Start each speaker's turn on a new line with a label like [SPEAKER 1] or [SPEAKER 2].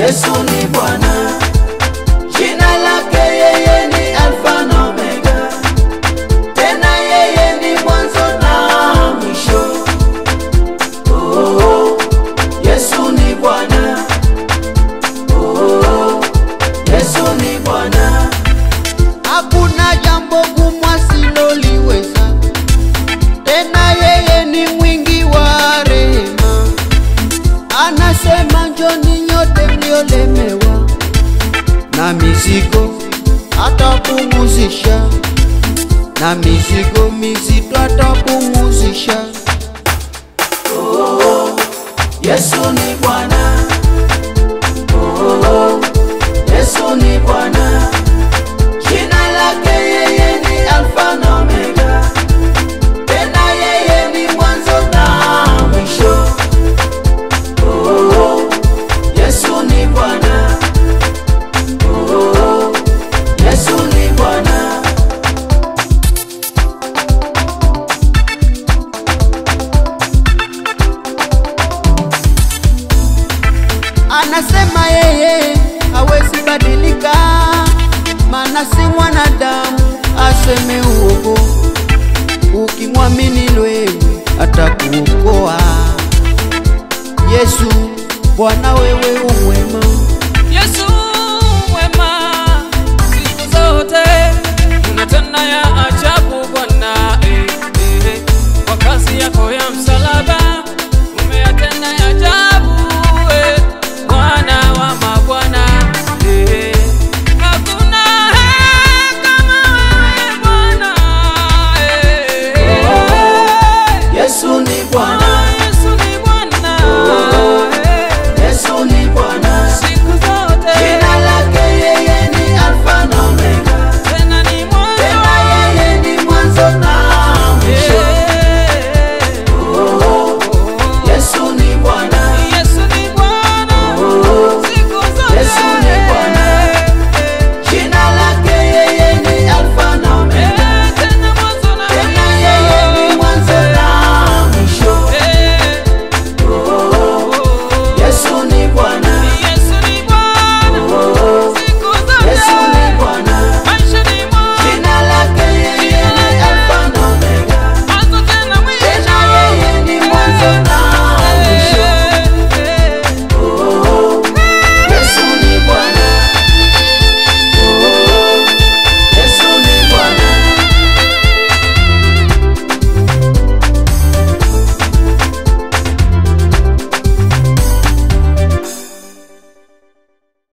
[SPEAKER 1] Yesu ni Bwana, jina lake yeye ni Alfa na Omega, tena yeye ni mwanzo na mwisho. Oh, Yesu ni Bwana, oh, Yesu ni Bwana.
[SPEAKER 2] Hakuna jambo gumu asiloliweza, tena yeye ni mwingi wa rehema. Anasema njoni nyote mliolemewa na mizigo, atapumuzisha, na mizigo mizito atapumuzisha.
[SPEAKER 1] Oh, Yesu ni Bwana, oh, Yesu ni Bwana, jina lake yeye ni Alfa na Omega, tena yeye ni mwanzo na mwisho. Oh, Yesu ni Bwana, oh, Yesu ni Bwana.
[SPEAKER 2] Anasema yeye hawezi badilika, maana si mwanadamu aseme uongo. Ukimwamini wewe atakuokoa. Yesu Bwana, wewe umwema.